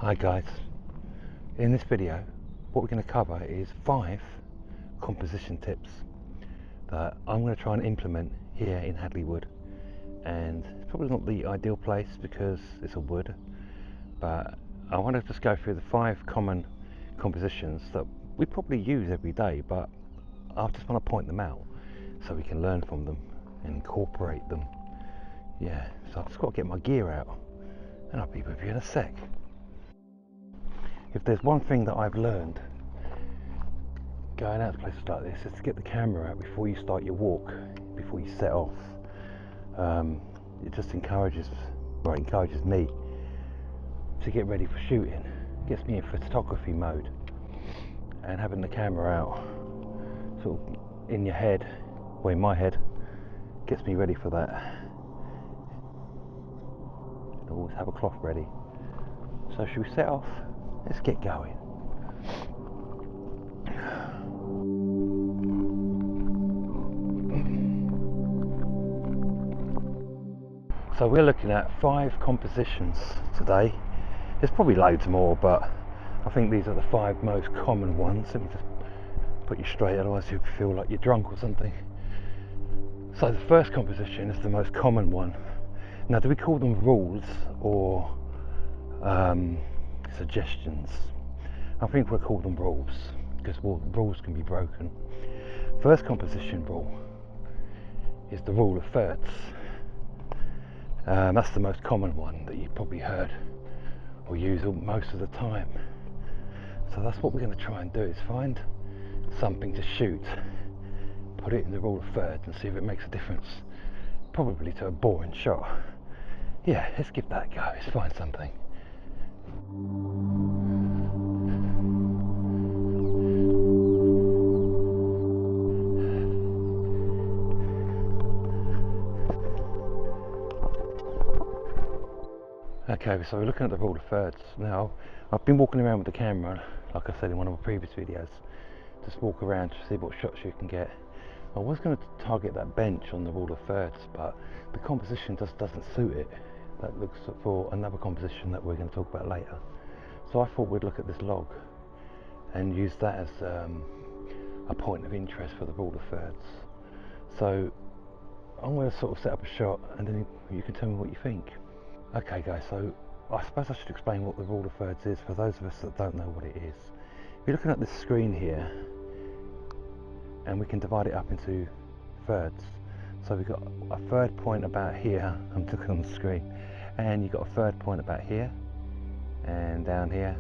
Hi guys, in this video what we're going to cover is 5 composition tips that I'm going to try and implement here in Hadley Wood. And it's probably not the ideal place because it's a wood, but I want to just go through the 5 common compositions that we probably use every day, but I just want to point them out so we can learn from them and incorporate them. Yeah, so I've just got to get my gear out and I'll be with you in a sec. If there's one thing that I've learned going out to places like this, is to get the camera out before you start your walk, before you set off. It just encourages me to get ready for shooting. It gets me in photography mode, and having the camera out sort of in your head, or in my head, gets me ready for that. I always have a cloth ready. So should we set off? Let's get going. So we're looking at 5 compositions today. There's probably loads more, but I think these are the 5 most common ones. Let me just put you straight, otherwise you feel like you're drunk or something. So the first composition is the most common one. Now, do we call them rules or suggestions? I think we'll call them rules, because rules can be broken. First composition rule is the rule of thirds. That's the most common one that you've probably heard or use most of the time. So that's what we're going to try and do, is find something to shoot, put it in the rule of thirds and see if it makes a difference, probably to a boring shot. Yeah, let's give that a go. Let's find something. Okay, so we're looking at the rule of thirds. Now, I've been walking around with the camera, like I said in one of my previous videos, just walk around to see what shots you can get. I was going to target that bench on the rule of thirds, but the composition just doesn't suit it. That looks for another composition that we're going to talk about later. So I thought we'd look at this log and use that as a point of interest for the rule of thirds. So I'm going to sort of set up a shot and then you can tell me what you think. Okay guys, so I suppose I should explain what the rule of thirds is for those of us that don't know what it is. If you're looking at this screen here, and we can divide it up into thirds. So we've got a third point about here, I'm looking on the screen, and you've got a third point about here, and down here,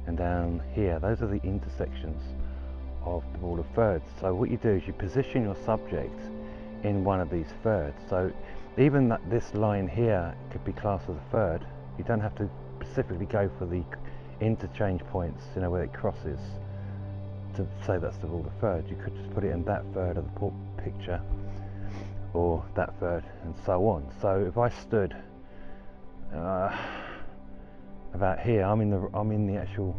and down here. Those are the intersections of the rule of thirds. So what you do is you position your subject in one of these thirds. So even that this line here could be classed as a third. You don't have to specifically go for the interchange points, you know, where it crosses, to say that's the rule of thirds. You could just put it in that third of the picture, or that third, and so on. So if I stood about here, I'm in the actual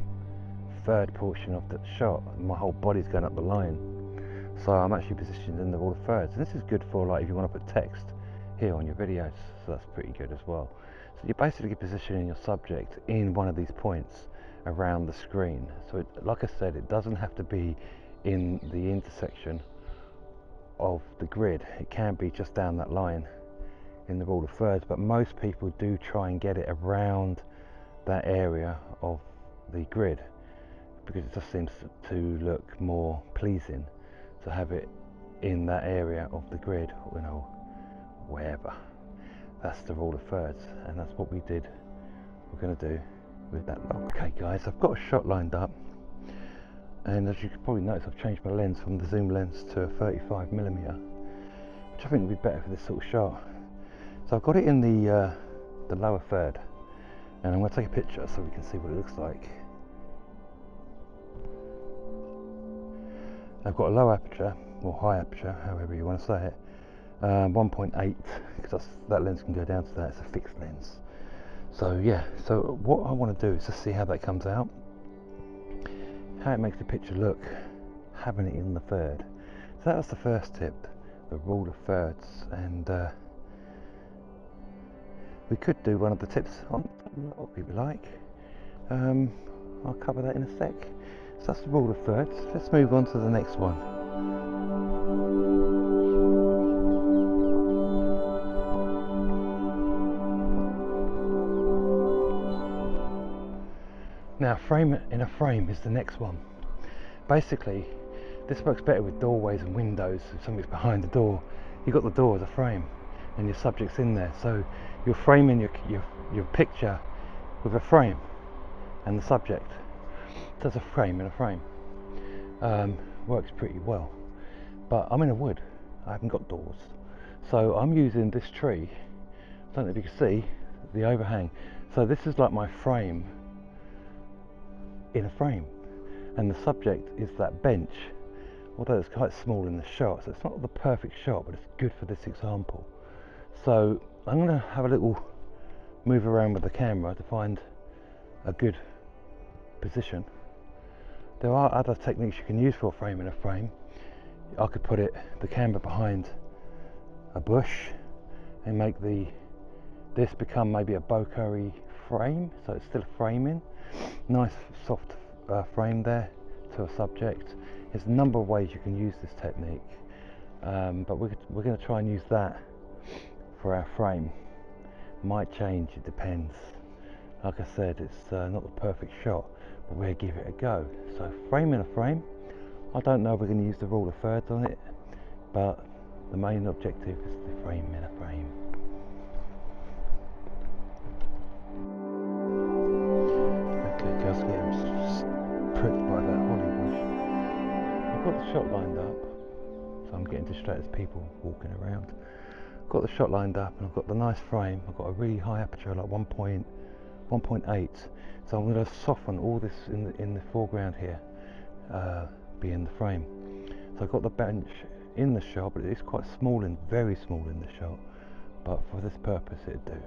third portion of the shot. My whole body's going up the line, so I'm actually positioned in the rule of thirds. And this is good for, like, if you want to put text here on your videos, so that's pretty good as well. So you're basically positioning your subject in one of these points around the screen. So like I said, it doesn't have to be in the intersection of the grid. It can be just down that line in the rule of thirds, but most people do try and get it around that area of the grid, because it just seems to look more pleasing to have it in that area of the grid, you know, wherever. That's the rule of thirds, and that's what we're going to do with that log. Okay guys, I've got a shot lined up, and as you can probably notice, I've changed my lens from the zoom lens to a 35mm, which I think would be better for this sort of shot. So I've got it in the lower third, and I'm going to take a picture so we can see what it looks like. I've got a low aperture, or high aperture, however you want to say it, 1.8, because that lens can go down to that. It's a fixed lens. So yeah, so what I want to do is just see how that comes out, how it makes the picture look, having it in the third. So that was the first tip, the rule of thirds. And we could do one of the tips on what we like. I'll cover that in a sec. So that's the rule of thirds. Let's move on to the next one. Now, frame in a frame is the next one. Basically, this works better with doorways and windows. If something's behind the door, you've got the door as a frame and your subject's in there. So you're framing your picture with a frame and the subject. So it's a frame in a frame. Works pretty well. But I'm in a wood. I haven't got doors. So I'm using this tree. I don't know if you can see the overhang. So this is like my frame in a frame, and the subject is that bench, although it's quite small in the shot, so it's not the perfect shot, but it's good for this example. So I'm going to have a little move around with the camera to find a good position. There are other techniques you can use for a frame in a frame. I could put the camera behind a bush and make this become maybe a bokeh frame, so it's still framing. Nice soft frame there to a subject. There's a number of ways you can use this technique, but we're going to try and use that for our frame. Might change, it depends. Like I said, it's not the perfect shot, but we'll give it a go. So frame in a frame. I don't know if we're going to use the rule of thirds on it, but the main objective is the frame in a frame. Okay, just getting pricked by that holly bush. I've got the shot lined up, so I'm getting distracted as people walking around. I've got the shot lined up and I've got the nice frame. I've got a really high aperture, like 1.8. So I'm going to soften all this in the foreground here, being the frame. So I've got the bench in the shot, but it is quite small and very small in the shot. But for this purpose, it'd do.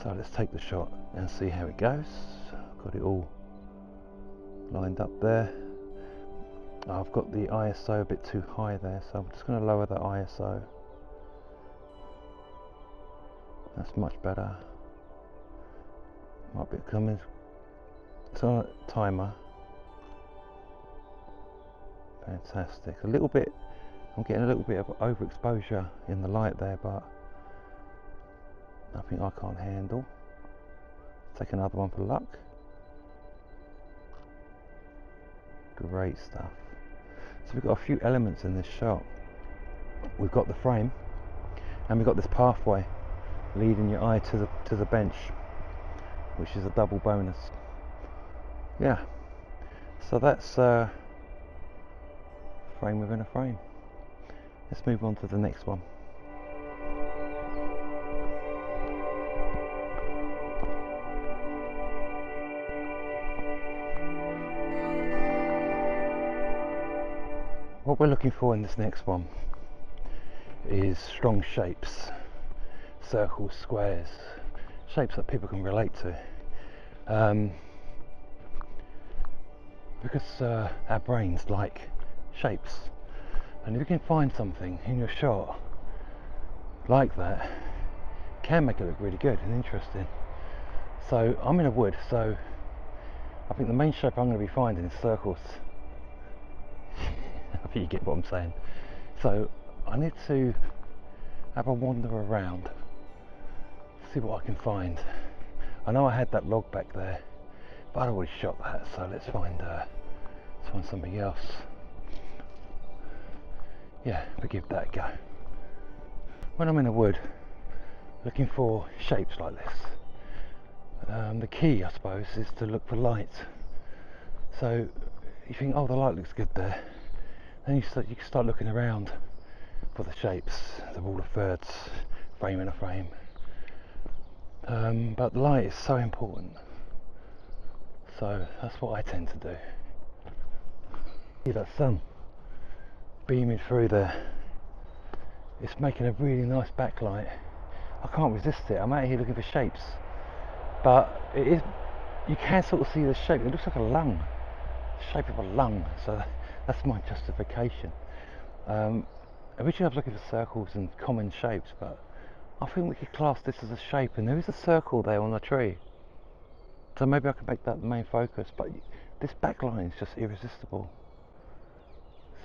So let's take the shot and see how it goes. Got it all lined up there. I've got the ISO a bit too high there, so I'm just going to lower the ISO. That's much better. Might be coming. Timer. Fantastic. A little bit. I'm getting a little bit of overexposure in the light there, but nothing I can't handle. Take another one for luck. Great stuff. So we've got a few elements in this shot. We've got the frame, and we've got this pathway leading your eye to the bench, which is a double bonus. Yeah. So that's frame within a frame. Let's move on to the next one. What we're looking for in this next one is strong shapes, circles, squares, shapes that people can relate to, because our brains like shapes, and if you can find something in your shot like that, it can make it look really good and interesting. So I'm in a wood, so I think the main shape I'm going to be finding is circles. I think you get what I'm saying. So I need to have a wander around, see what I can find. I know I had that log back there, but I'd already shot that, so let's find something else. Yeah, we'll give that a go. When I'm in the wood looking for shapes like this, the key, I suppose, is to look for light. So you think, oh, the light looks good there, then you can start looking around for the shapes, the rule of thirds, frame in a frame. But light is so important, so that's what I tend to do. See that sun beaming through there, it's making a really nice backlight. I can't resist it. I'm out here looking for shapes, but it is, you can sort of see the shape. It looks like a lung, the shape of a lung, so that's my justification. Originally I was looking for circles and common shapes, but I think we could class this as a shape, and there is a circle there on the tree. So maybe I can make that the main focus, but this backline is just irresistible.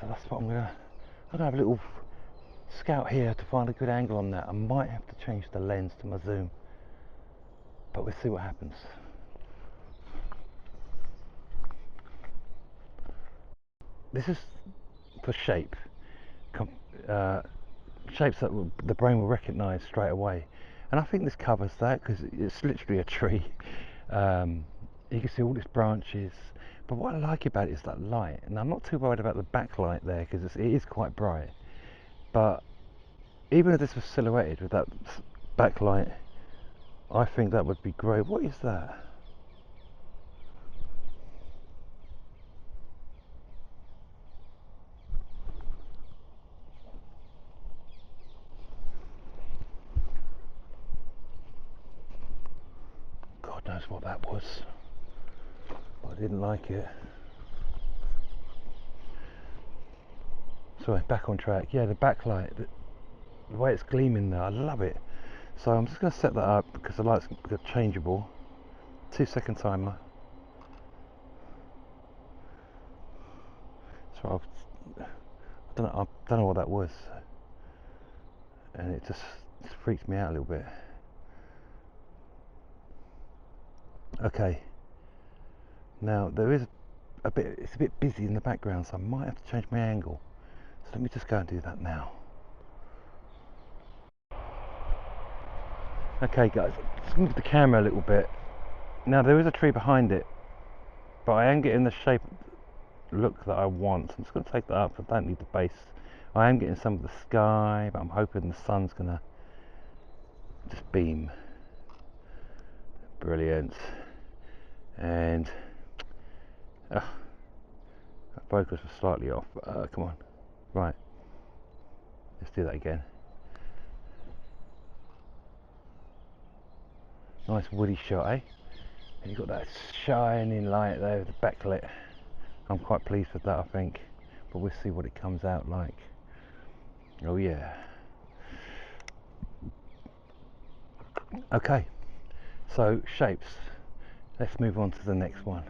So that's what I'm gonna have a little scout here to find a good angle on that. I might have to change the lens to my zoom, but we'll see what happens. This is for shape, shapes that the brain will recognise straight away, and I think this covers that because it's literally a tree. You can see all its branches, but what I like about it is that light, and I'm not too worried about the backlight there because it is quite bright. But even if this was silhouetted with that backlight, I think that would be great. What is that? God knows what that was. I didn't like it. Sorry, back on track. Yeah, the backlight, the way it's gleaming there, I love it. So I'm just going to set that up because the light's changeable. 2-second timer. So I don't know what that was, and it just freaked me out a little bit. Okay. Now there is it's a bit busy in the background, so I might have to change my angle. So let me just go and do that now. Okay guys, let's move the camera a little bit. Now there is a tree behind it, but I am getting the shape look that I want. So I'm just going to take that up. I don't need the base. I am getting some of the sky, but I'm hoping the sun's going to just beam. Brilliant. And that focus was slightly off. Come on. Right. Let's do that again. Nice woody shot, eh? And you've got that shining light there with the backlit. I'm quite pleased with that, I think. But we'll see what it comes out like. Oh yeah. Okay. So shapes. Let's move on to the next one.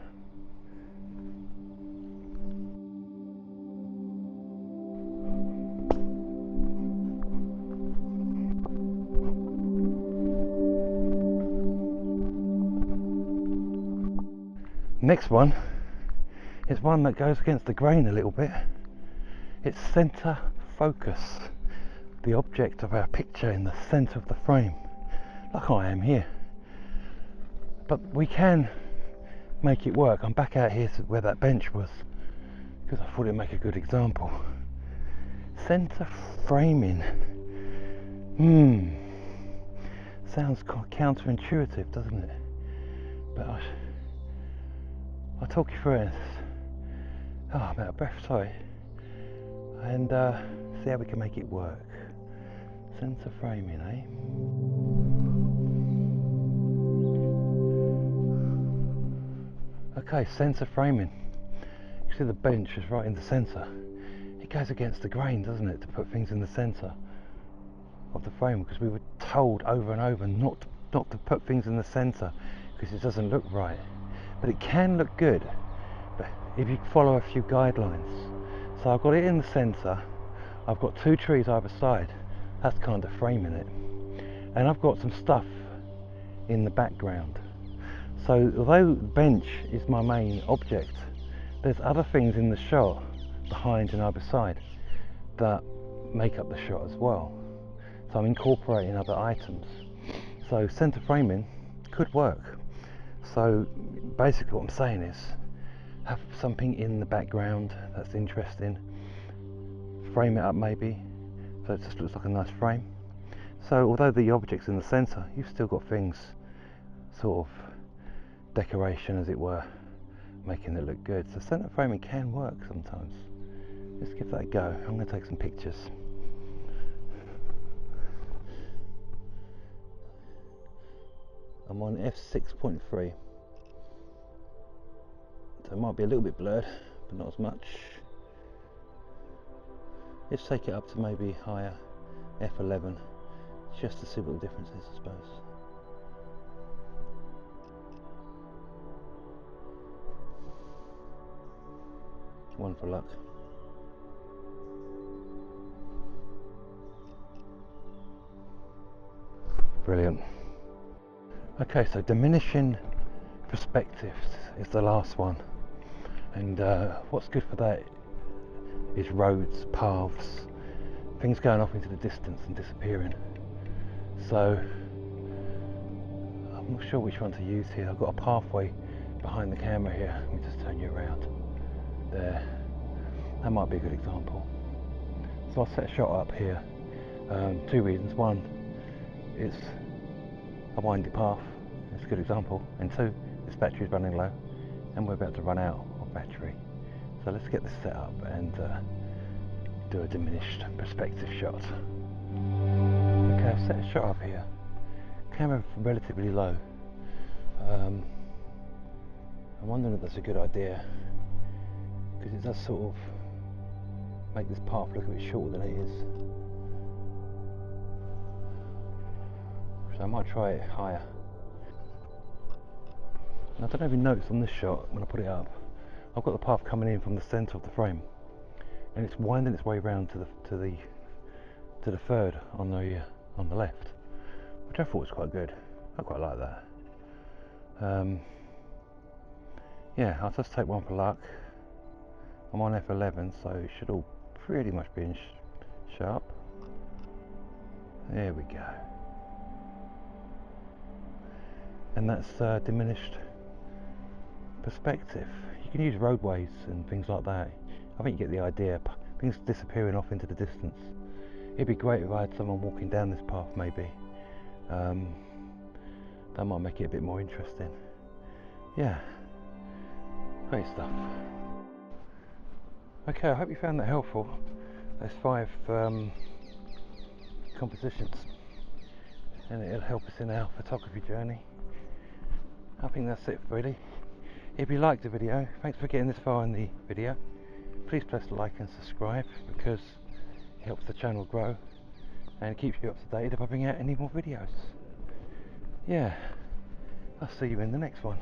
Next one is one that goes against the grain a little bit. It's center focus. The object of our picture in the center of the frame, like I am here. But we can make it work. I'm back out here to where that bench was because I thought it'd make a good example. Center framing. Sounds counterintuitive, doesn't it? But I'll talk you through it. Oh, I'm out of breath, sorry. And see how we can make it work. Center framing, eh? Okay, center framing. You see the bench is right in the center. It goes against the grain, doesn't it, to put things in the center of the frame, because we were told over and over not to put things in the center because it doesn't look right. But it can look good, but if you follow a few guidelines. So I've got it in the center. I've got two trees either side. That's kind of framing it. And I've got some stuff in the background. So although the bench is my main object, there's other things in the shot behind and either side that make up the shot as well. So I'm incorporating other items. So center framing could work. So basically what I'm saying is have something in the background that's interesting, frame it up maybe so it just looks like a nice frame. So although the object's in the center, you've still got things, sort of decoration as it were, making it look good. So center framing can work sometimes. Let's give that a go. I'm going to take some pictures. I'm on f6.3, so it might be a little bit blurred, but not as much. Let's take it up to maybe higher, f11, just to see what the difference is, I suppose. one for luck. Brilliant. Okay, so Diminishing Perspectives is the last one, and what's good for that is roads, paths, things going off into the distance and disappearing. So I'm not sure which one to use here. I've got a pathway behind the camera here. Let me just turn you around. There. That might be a good example. So I'll set a shot up here. Two reasons. One, it's a windy path. It's a good example. And two, this battery is running low and we're about to run out of battery. So let's get this set up and do a diminished perspective shot. Okay, I've set a shot up here. Camera relatively low. I'm wondering if that's a good idea, because it does sort of make this path look a bit shorter than it is. So I might try it higher. And I don't know if you noticed on this shot when I put it up, I've got the path coming in from the centre of the frame, and it's winding its way around to the third on the left, which I thought was quite good. I quite like that. Yeah, I'll just take one for luck. I'm on F11, so it should all pretty much be in sharp. There we go. And that's diminished perspective. You can use roadways and things like that. I think you get the idea. Things disappearing off into the distance. It'd be great if I had someone walking down this path, maybe. That might make it a bit more interesting. Yeah, great stuff. Okay, I hope you found that helpful. There's 5 compositions, and it'll help us in our photography journey. I think that's it really. If you liked the video, thanks for getting this far in the video. Please press like and subscribe, because it helps the channel grow and keeps you up to date if I bring out any more videos. Yeah, I'll see you in the next one.